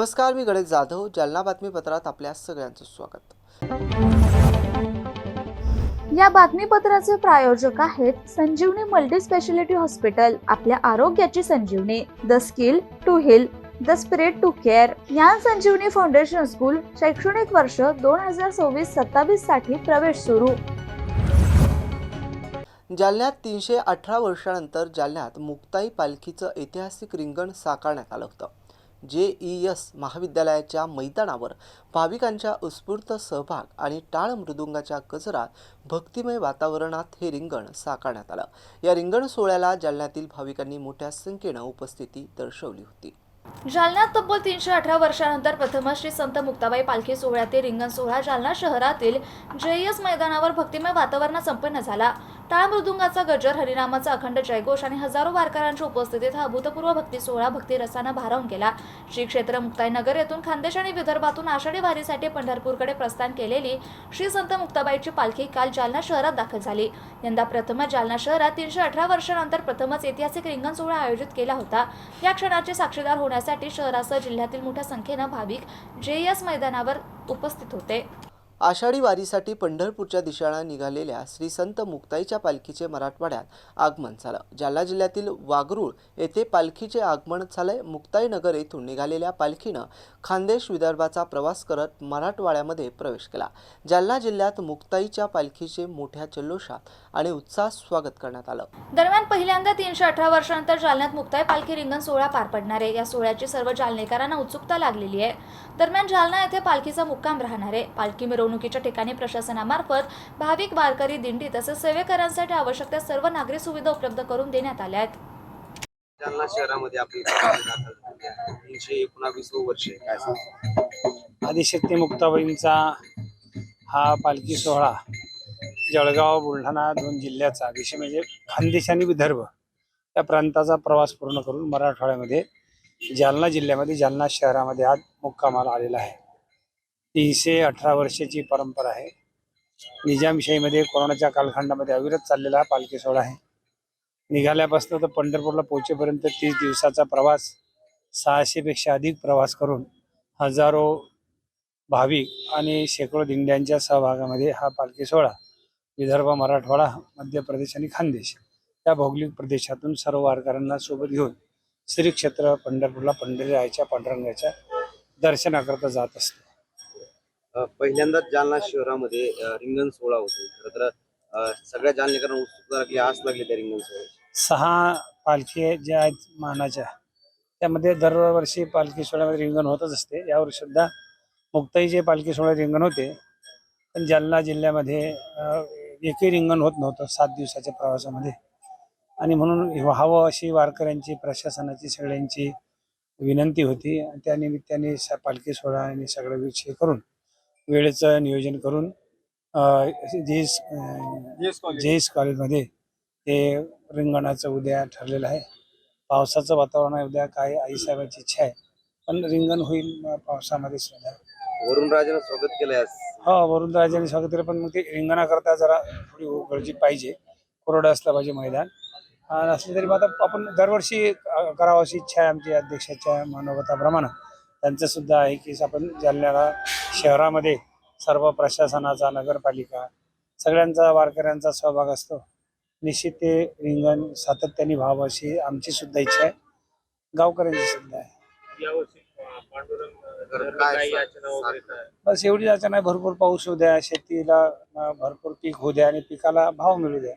नमस्कार, मी गणेश जाधव. जालना बातमीपत्रात आपल्या सगळ्यांचं स्वागत. या बातमीपत्राचे प्रायोजक आहेत संजीवनी मल्टी स्पेशालिटी हॉस्पिटल. आपल्या आरोग्याची Sanjivani. The skill to heal, the spirit to care. या संजीवनी फाउंडेशन स्कूल शैक्षणिक वर्ष 2026-27 साठी प्रवेश सुरू. जालन्यात 318 वर्षानंतर जालन्यात मुक्ताई पालखीचं ऐतिहासिक रिंगण साकारण्यात आलं होतं. JES महाविद्यालयाच्या मैदानावर भाविकांच्या उत्स्फूर्त सहभाग आणि टाळ मृदुंगाच्या गजरात भक्तिमय वातावरणात हे रिंगण साकारण्यात आलं. या रिंगण सोहळ्याला जालन्यातील भाविकांनी मोठ्या संख्येनं उपस्थिती दर्शवली होती. जालन्यात तब्बल 318 वर्षानंतर प्रथमच श्री संत मुक्ताबाई पालखी सोहळ्यातील रिंगण सोहळा जालना शहरातील JES मैदानावर भक्तिमय वातावरणात संपन्न झाला. टाळ मृदुंगाचा गजर, हरिनामाचा अखंड जयघोष आणि हजारो वारकऱ्यांच्या उपस्थितीत हा अभूतपूर्व भक्ती सोहळा भक्तिरसानं भारावून गेला. श्री क्षेत्र मुक्ताईनगर येथून खानदेश आणि विदर्भातून आषाढी वारीसाठी पंढरपूरकडे प्रस्थान केलेली श्री संत मुक्ताबाईची पालखी काल जालना शहरात दाखल झाली. यंदा प्रथमच जालना शहरात 318 वर्षानंतर प्रथमच ऐतिहासिक रिंगण सोहळा आयोजित केला होता. या क्षणाचे साक्षीदार होण्यासाठी शहरासह जिल्ह्यातील मोठ्या संख्येनं भाविक JES मैदानावर उपस्थित होते. आषाढी वारीसाठी पंढरपूरच्या दिशेनं निघालेल्या श्री संत मुक्ताईच्या पालखीचे मराठवाड्यात आगमन झालं. जालना जिल्ह्यातील वागरूळ येथे पालखीचे आगमन झालंय. मुक्ताईनगर येथून निघालेल्या पालखीनं खानदेश विदर्भाचा प्रवास करत मराठवाड्यामध्ये प्रवेश केला. जालना जिल्ह्यात मुक्ताईच्या पालखीचे मोठ्या जल्लोषात आणि उत्साहात स्वागत करण्यात आलं. दरम्यान पहिल्यांदा 318 वर्षानंतर जालन्यात मुक्ताई पालखी रिंगण सोहळा पार पडणार आहे. या सोहळ्याची सर्व जालनेकरांना उत्सुकता लागलेली आहे. दरम्यान जालना येथे पालखीचा मुक्काम राहणार आहे. पालखी मिरवणुकीच्या ठिकाणी प्रशासनामार्फत भाविक वारकरी दिंडी तसेच सेवेकरांसाठी आवश्यक त्या सर्व नागरी सुविधा उपलब्ध करून देण्यात आल्या आहेत. जालना शहरामध्ये आपली 319 वर्षे काय सांगता? आदिशक्ती मुक्ताबाईंचा हा पालखी सोहळा जळगाव बुलढाणा 2 जिल्ह्याचा, विशेष म्हणजे खानदेश आणि विदर्भ या प्रांताचा प्रवास पूर्ण करून मराठवाड्यामध्ये जालना जिल्ह्यामध्ये जालना शहरामध्ये आज मुक्कामाला आलेला आहे. 318 वर्षाची परंपरा आहे. निजामशाहीमध्ये कोरोनाच्या कालखंडामध्ये अविरत चाललेला हा पालखी सोहळा आहे. निघाल्यापासून तर पंढरपूरला पोहोचेपर्यंत 30 दिवसाचा प्रवास, 600 पेक्षा अधिक प्रवास करून हजारो भाविक आणि शेकडो दिंड्यांच्या सहभागामध्ये हा पालखी सोहळा विदर्भ, मराठवाडा, मध्य प्रदेश आणि खानदेश या भौगोलिक प्रदेशातून सर्व वारकऱ्यांना सोबत घेऊन श्री क्षेत्र पंढरपूरला पंढरीरायाच्या पांडुरंगाच्या दर्शनाकरता जात असतो. पहिल्यांदाच जालना शहरामध्ये रिंगण सोहळा होतो. खरं तर सगळ्या जालनेकरांना उत्सुकता लागली, आस लागली त्या रिंगण सोहळ्याची. 6 पालखी ज्या आहेत मानाच्या, त्यामध्ये दरवर्षी पालखी सोहळ्यामध्ये रिंगण होतच असते. यावर्षी सुद्धा मुक्ताईचे पालखी सोहळ्यात रिंगण होते, पण जालना जिल्ह्यामध्ये एकही रिंगण होत नव्हतं 7 दिवसाच्या प्रवासामध्ये. आणि म्हणून व्हावं अशी वारकऱ्यांची, प्रशासनाची सगळ्यांची विनंती होती. त्या निमित्ताने पालखी सोहळा आणि सगळं विषय करून वेळेचं नियोजन करून JES कॉलेजमध्ये हे रिंगणाचं उद्या ठरलेलं आहे. पावसाचं वातावरण आहे उद्या, काय आईसाहेबांची इच्छा आहे, पण रिंगण होईल पावसामध्ये सुद्धा. वरुण राजानं स्वागत केलंय आज. हो, वरुण राजाने स्वागत केलं, पण मग ते रिंगणाकरता जरा थोडी गळजी पाहिजे, कोरडं असलं पाहिजे मैदान. नसलं तरी आता आपण दरवर्षी करावं अशी इच्छा आहे आमची अध्यक्षाच्या मनोगताप्रमाणे. त्यांचं सुद्धा आहे की आपण जालन्याला शहरामध्ये सर्व प्रशासनाचा, नगरपालिका सगळ्यांचा, वारकऱ्यांचा सहभाग असतो. निश्चित ते रिंगण सातत्याने व्हावं अशी आमची सुद्धा इच्छा आहे, गावकऱ्यांची सुद्धा आहे. बस एवढी याचना आहे, भरपूर पाऊस होऊ द्या, शेतीला भरपूर पीक होऊ द्या आणि पिकाला भाव मिळू द्या.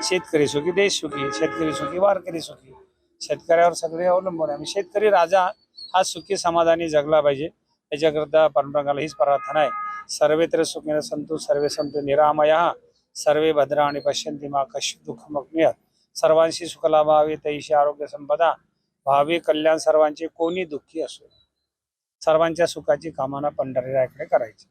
शेतकरी सुखी, देश सुखी. शेतकरी सुखी, वारकरी सुखी. शेतकऱ्यावर सगळे अवलंबून आहे. शेतकरी राजा हा सुखी समाधानी जगला पाहिजे, याच्याकरता पांडुरंगाला हीच प्रार्थना आहे. सर्वेत्र सुखिनः सन्तु सर्वे सन्तु निरामयाः सर्वे भद्राणि पश्यन्ति मा कश्चित् दुःखमप्नुयात्. सर्वांशी सुखलाभावे तैशी आरोग्य संपदा भावे कल्याण सर्वांचे, कोणी दुःखी असो. सर्वांच्या सुखाची कामना पंढरीरायाकडे करायची.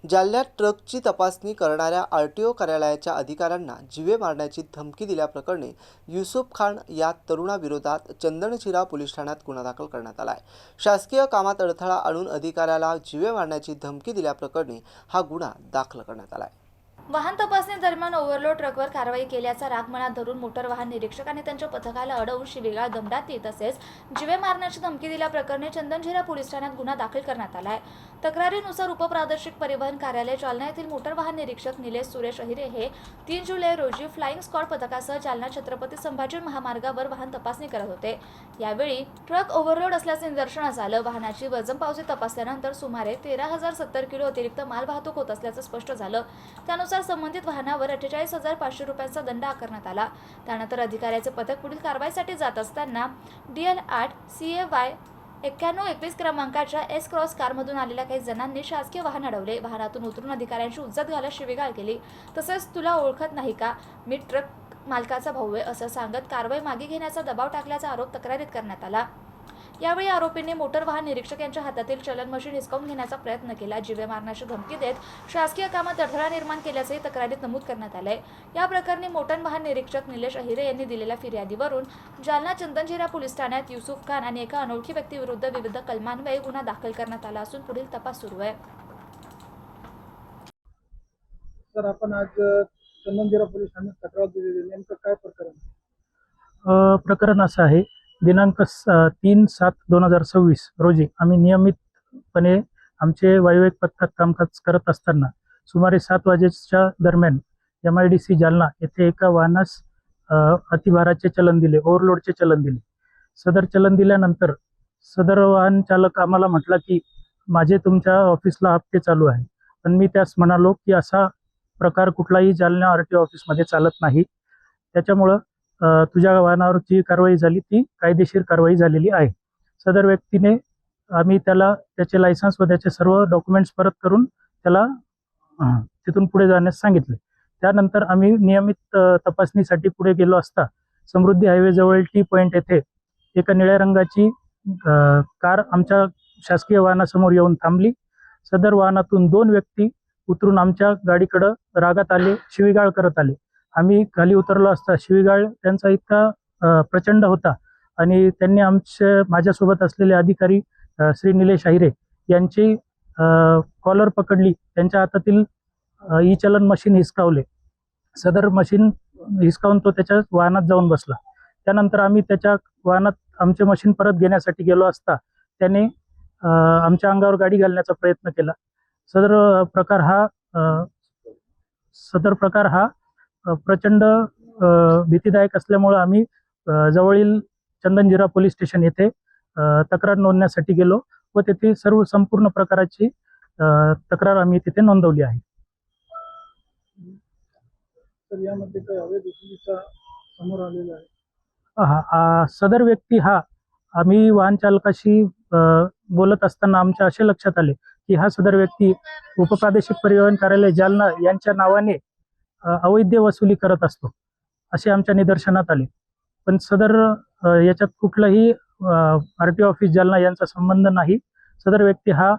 जालन्यात ट्रकची तपासणी करणाऱ्या RTO कार्यालयाच्या अधिकाऱ्यांना जीवे मारण्याची धमकी दिल्याप्रकरणी युसुफ खान या तरुणाविरोधात चंदनशिरा पोलीस ठाण्यात गुन्हा दाखल करण्यात आला आहे. शासकीय कामात अडथळा आणून अधिकाऱ्याला जीवे मारण्याची धमकी दिल्याप्रकरणी हा गुन्हा दाखल करण्यात आला आहे. वाहन तपासणी दरम्यान ओव्हरलोड ट्रकवर कारवाई केल्याचा राग मनात धरून मोटर वाहन निरीक्षक आणि त्यांच्या पथकाला अडवून शिवीगाळ दमडाटी तसेच जीवे मारण्याची धमकी दिल्याप्रकरणी चंदनझिरा पोलीस ठाण्यात गुन्हा दाखल करण्यात आला आहे. तक्रारीनुसार उपप्रादेशिक परिवहन कार्यालय जालना येथील मोटर वाहन निरीक्षक निलेश सुरेश अहिरे हे 3 जुलै रोजी फ्लाइंग स्क्वॉड पथकासह जालना छत्रपती संभाजी महामार्गावर वाहन तपासणी करत होते. यावेळी ट्रक ओव्हरलोड असल्याचे निदर्शनास आलं. वाहनाची वजन पावती तपासल्यानंतर सुमारे 13,070 किलो अतिरिक्त माल वाहतूक होत असल्याचं स्पष्ट झालं. त्यानुसार संबंधित वाहनावर 48,500 रुपयांचा दंड आकारण्यात आला. त्यानंतर अधिकाऱ्याचे पथक पुढील कारवाईसाठी जात असताना DL8 CAY 9121 क्रमांकाच्या एस क्रॉस कारमधून आलेल्या काही जणांनी शासकीय वाहन अडवले. वाहनातून उतरून अधिकाऱ्यांची उज्जत घालत शिवीगाळ केली. तसेच तुला ओळखत नाही का, मी ट्रक मालकाचा भाऊ आहे असं सांगत कारवाई मागे घेण्याचा दबाव टाकल्याचा आरोप तक्रारीत करण्यात आला. यावेळी आरोपींनी मोटर वाहन निरीक्षक यांच्या हातातील चलन मशीन हिसकावून घेण्याचा प्रयत्न केला. जीवे मारण्याची धमकी देत शासकीय कामात अडथळा निर्माण केल्याचंही तक्रारीत नमूद करण्यात आलंय. या प्रकरणी मोटर वाहन निरीक्षक निलेश अहिरे यांनी दिलेल्या फिर्यादीवरून जालना चंदनझिरा पोलीस ठाण्यात युसुफ खान आणि एका अनोळखी व्यक्तीविरुद्ध विविध कलमान्वये गुन्हा दाखल करण्यात आला असून पुढील तपास सुरू आहे. सर, आपण आज चंदनझिरा पोलीस ठाण्यात तक्रार दिलेली, नेमकं काय प्रकरण? प्रकरण असं आहे, दिनांक 3/7/2026 रोजी आम्ही नियमितपणे आमचे वायुवेग पथकात कामकाज करत असताना सुमारे 7 वाजेच्या दरम्यान MIDC जालना येथे एका वाहनास अतिभाराचे चलन दिले, ओव्हरलोडचे चलन दिले. सदर चलन दिल्यानंतर सदर वाहन चालक आम्हाला म्हटला की माझे तुमच्या ऑफिसला हप्ते चालू आहे. पण मी त्यास म्हणालो की असा प्रकार कुठलाही जालना RTO ऑफिसमध्ये चालत नाही. त्याच्यामुळं तुझ्या वाहनावर जी कारवाई झाली ती कायदेशीर कारवाई झालेली आहे. सदर व्यक्तीने आम्ही त्याला त्याचे लायसन्स व त्याचे सर्व डॉक्युमेंट्स परत करून त्याला तिथून पुढे जाण्यास सांगितले. त्यानंतर आम्ही नियमित तपासणीसाठी पुढे गेलो असता समृद्धी हायवे जवळील टी पॉइंट येथे एका निळ्या रंगाची कार आमच्या शासकीय वाहनासमोर येऊन थांबली. सदर वाहनातून 2 व्यक्ती उतरून आमच्या गाडीकडं रागात आले, शिवीगाळ करत आले. आम्ही खाली उतरलो असता शिवीगाळ त्यांचा इतका प्रचंड होता आणि त्यांनी माझ्यासोबत असलेले अधिकारी श्री निलेश अहिरे यांची कॉलर पकडली, त्यांच्या हातातील ई चलन मशीन हिसकावले. सदर मशीन हिसकावून तो त्याच्या वाहनात जाऊन बसला. त्यानंतर आम्ही त्याच्या वाहनात आमचे मशीन परत घेण्यासाठी गेलो असता त्याने आमच्या अंगावर गाडी घालण्याचा प्रयत्न केला. सदर प्रकार हा प्रचंड भीतीदायक असल्यामुळे आम्ही जवळील चंदनझिरा पोलीस स्टेशन येथे तक्रार नोंदण्यासाठी गेलो व तेथे संपूर्ण प्रकाराची तक्रार आम्ही तिथे नोंदवली आहे. तर यामध्ये काय अवैध वसुलीचा समोर आलेला आहे? सदर व्यक्ती हा आम्ही वाहन चालकाशी बोलत असताना आमच्या असे लक्षात आले की हा सदर व्यक्ती उपप्रादेशिक परिवहन कार्यालय जालना यांच्या नावाने अवैध वसुली करत असतो असे आमच्या निदर्शनात आले. पण सदर याच्यात कुठलाही RTO ऑफिस जालना यांचा संबंध नाही. सदर व्यक्ती हा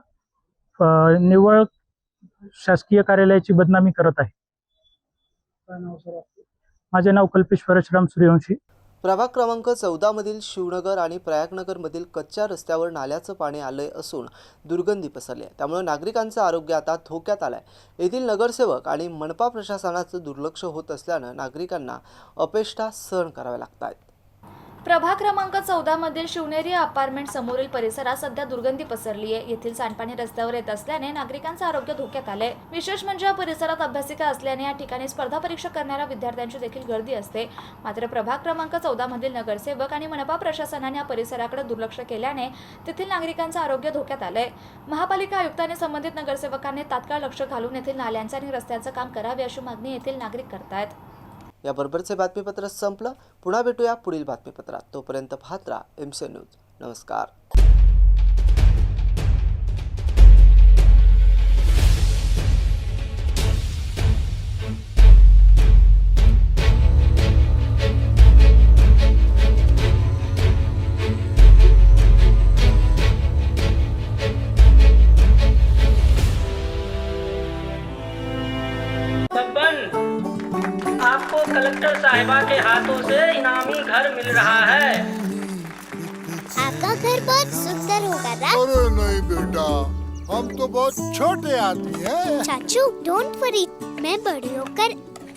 निव्वळ शासकीय कार्यालयाची बदनामी करत आहे. काय नाव सर आपलं? माझे नाव कल्पेश परशुराम सूर्यवंशी. प्रभाग क्रमांक 14 मधील शिवनगर आणि प्रयागनगर मधील कच्च्या रस्त्यावर नाल्याचं पाणी आलंय असून दुर्गंधी पसरली आहे. त्यामुळे नागरिकांचं आरोग्य आता धोक्यात आलंय. येथील नगरसेवक आणि मनपा प्रशासनाचं दुर्लक्ष होत असल्यानं नागरिकांना अपेष्टा सहन कराव्या लागतात. प्रभाग क्रमांक 14 मधील शिवनेरी अपार्टमेंट समोरील परिसरात सध्या दुर्गंधी पसरली आहे. येथील सांडपाणी रस्त्यावर येत असल्याने नागरिकांचं आरोग्य धोक्यात आलंय. विशेष म्हणजे या परिसरात अभ्यासिका असल्याने या ठिकाणी स्पर्धा परीक्षा करणाऱ्या विद्यार्थ्यांची देखील गर्दी असते. मात्र प्रभाग क्रमांक 14 मधील नगरसेवक आणि मनपा प्रशासनाने या परिसराकडे दुर्लक्ष केल्याने तेथील नागरिकांचं आरोग्य धोक्यात आलंय. महापालिका आयुक्तांनी संबंधित नगरसेवकांनी तात्काळ लक्ष घालून येथील नाल्यांचं आणि रस्त्यांचं काम करावे अशी मागणी येथील नागरिक करतायत. याबरोबरचे बातमीपत्र संपलं. पुन्हा भेटूया पुढील बातमीपत्रात. तोपर्यंत पाहत राहा MC न्यूज. नमस्कार. आपको कलेक्टर साहिबा के हाथों से इनामी घर मिल रहा है। आपका घर बहुत सुंदर होगा ना? अरे नहीं बेटा, हम तो बहुत छोटे आदमी हैं। चाचू डोंट वरी, मैं बड़ी होकर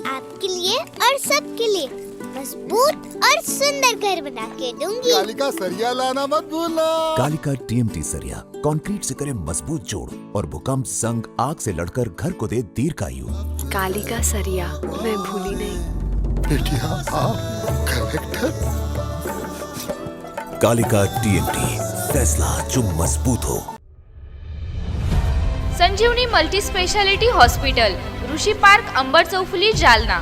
आपके लिए और सबके लिए मजबूत और सुंदर घर बना के दूंगी। कालिका सरिया लाना मत भूलना। कालिका TMT सरिया कंक्रीट से करे मजबूत जोड़ और भूकंप संग आग से लड़कर घर को दे दीर्घायु। कालिका सरिया मैं भूली नहीं। बेटिया आप करेक्ट है। कालिका TMT, फैसला जो मजबूत हो। संजीवनी मल्टी स्पेशालिटी हॉस्पिटल, ऋषी पार्क, अंबड चौफुली, जालना।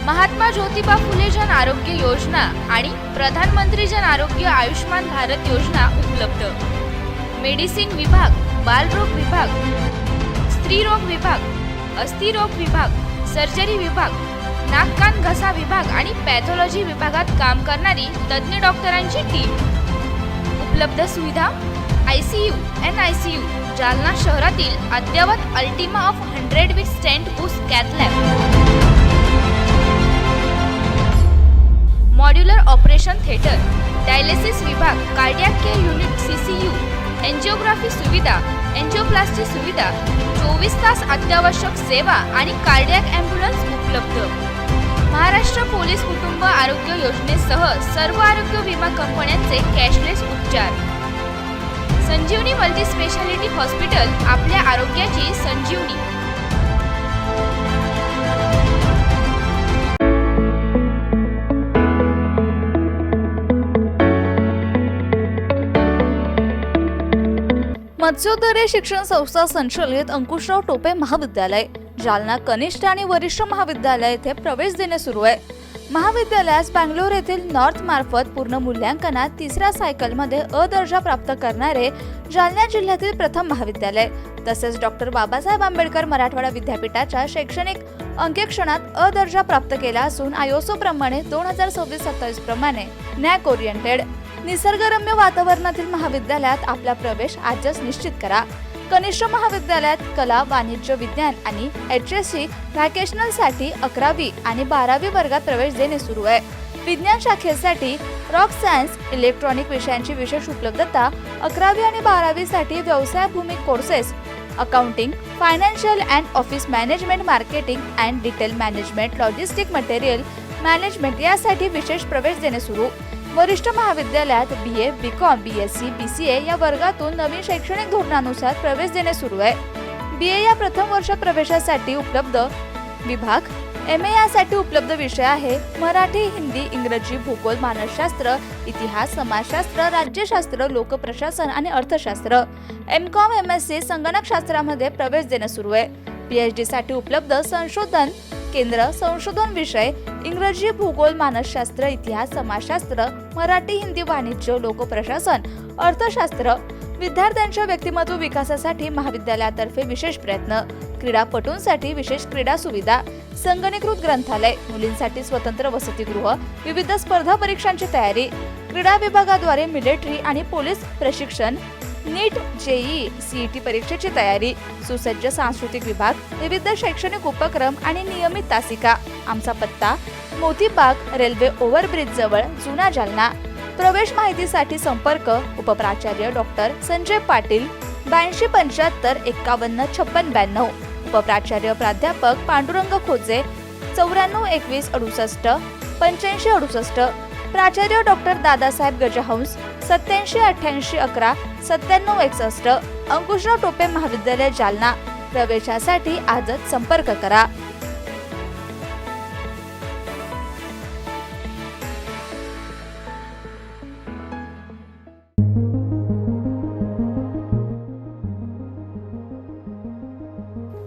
महात्मा ज्योतिबा फुले जन आरोग्य योजना आणि प्रधानमंत्री जन आरोग्य आयुष्मान भारत योजना उपलब्ध। मेडिसिन विभाग, बालरोग विभाग, स्त्रीरोग विभाग, अस्थिरोग विभाग, सर्जरी विभाग, नाक कान घसा विभाग आणि पॅथॉलॉजी विभागात काम करणारी तज्ञ डॉक्टरांची टीम। उपलब्ध सुविधा ICU, NICU, जालना शहरातील अद्ययावत Ultima of 100 with stent boost cath lab, modular operation theatre, dialysis विभाग, cardiac care unit CCU, angiography सुविधा, एंजिओप्लास्टी सुविधा, 24 तास अत्यावश्यक सेवा आणि कार्डियक ॲम्ब्युलन्स उपलब्ध। महाराष्ट्र पोलीस कुटुंब आरोग्य योजनेसह सर्व आरोग्य विमा कंपन्यांचे कॅशलेस उपचार। संजीवनी मल्टी स्पेशालिटी हॉस्पिटल, आपल्या आरोग्याची संजीवनी। मत्स्योदय शिक्षण संस्था संचलित अंकुशराव टोपे महाविद्यालय, जालना कनिष्ठ आणि वरिष्ठ महाविद्यालय येथे प्रवेश देणे सुरू आहे। महाविद्यालयास बँगलोर येथील नॉर्थ मार्फत पूर्ण मूल्यांकनात तिसऱ्या सायकलमध्ये अ दर्जा प्राप्त करणारे जालना जिल्ह्यातील प्रथम महाविद्यालय, तसेच डॉक्टर बाबासाहेब आंबेडकर मराठवाडा विद्यापीठाच्या शैक्षणिक अंकेक्षणात अ दर्जा प्राप्त केला असून आयोसो प्रमाणे 2026-27 प्रमाणे नॅक ओरिएंटेड निसर्गरम्य वातावरणातील महाविद्यालयात आपला प्रवेश आजच निश्चित करा। कनिष्ठ महाविद्यालयात कला, वाणिज्य, विज्ञान आणि HSC व्हॅकेशनल साठी 11वी आणि 12वी वर्गात प्रवेश देणे सुरू आहे। विज्ञान शाखेसाठी रॉक सायन्स, इलेक्ट्रॉनिक विषयांची विशेष उपलब्धता, 11वी आणि 12वी साठी व्यवसायभूमिक courses, accounting, financial and office management, marketing and detail management, logistic material management यासाठी विशेष प्रवेश देणे सुरू। वरिष्ठ महाविद्यालयात BA, BCom, BSc, BCA या वर्गातून नवीन शैक्षणिक धोरणानुसार प्रवेश देणे सुरू आहे। BA या प्रथम वर्ष प्रवेशासाठी उपलब्ध विभाग, MA यासाठी उपलब्ध विषय आहे मराठी, हिंदी, इंग्रजी, भूगोल, मानसशास्त्र, इतिहास, समाजशास्त्र, राज्यशास्त्र, लोकप्रशासन आणि अर्थशास्त्र। MCom, MSc संगणकशास्त्रामध्ये प्रवेश देणे सुरू आहे। PhD साठी उपलब्ध संशोधन केंद्र, संशोधन विषय इंग्रजी, भूगोल, मानसशास्त्र, इतिहास, समाजशास्त्र, मराठी, हिंदी, वाणिज्य, लोकप्रशासन, अर्थशास्त्र। विद्यार्थ्यांच्या व्यक्तिमत्व विकासासाठी महाविद्यालयातर्फे विशेष प्रयत्न, क्रीडापटूंसाठी विशेष क्रीडा सुविधा, संगणकीकृत ग्रंथालय, मुलींसाठी स्वतंत्र वसतिगृह, विविध स्पर्धा परीक्षांची तयारी, क्रीडा विभागाद्वारे मिलिटरी आणि पोलीस प्रशिक्षण, नीट, JEE, CET परीक्षेची तयारी, सुसज्ज सांस्कृतिक विभाग, विविध शैक्षणिक उपक्रम आणि नियमित तासिका। आमचा पत्ता मोतीबाग, रेल्वे ओव्हरब्रिज जवळ, जुना जालना। प्रवेश माहितीसाठी संपर्क उपप्राचार्य डॉक्टर संजय पाटील 8275 51 56 92, उपप्राचार्य प्राध्यापक पांडुरंग खोजे 9421 68 85 68, प्राचार्य डॉक्टर दादासाहेब गजहंस 87 88 11 97 61, अंकुशराव टोपे महाविद्यालय जालना। प्रवेशासाठी आजच संपर्क करा।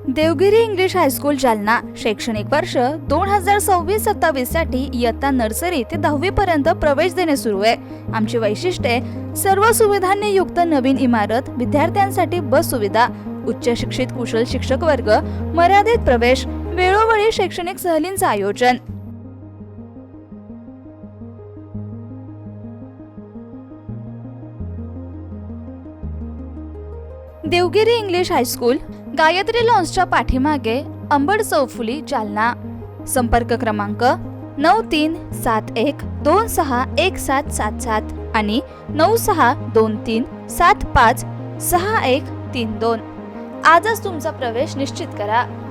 देवगिरी इंग्लिश हायस्कूल जालना, शैक्षणिक वर्ष 2026-27 साठी इयत्ता नर्सरी ते 10वी पर्यंत प्रवेश देणे सुरू आहे। आमची वैशिष्ट्ये सर्व सुविधांनी युक्त नवीन इमारत, विद्यार्थ्यांसाठी बस सुविधा, उच्च शिक्षित कुशल शिक्षक वर्ग, मर्यादित प्रवेश, वेळोवेळी शैक्षणिक सहलींचे आयोजन। देवगिरी इंग्लिश हायस्कूल, गायत्री लॉन्सच्या पाठीमागे, अंबड चौफुली, जालना. संपर्क क्रमांक 9371261777 आणि 9623756132. आजच तुमचा प्रवेश निश्चित करा.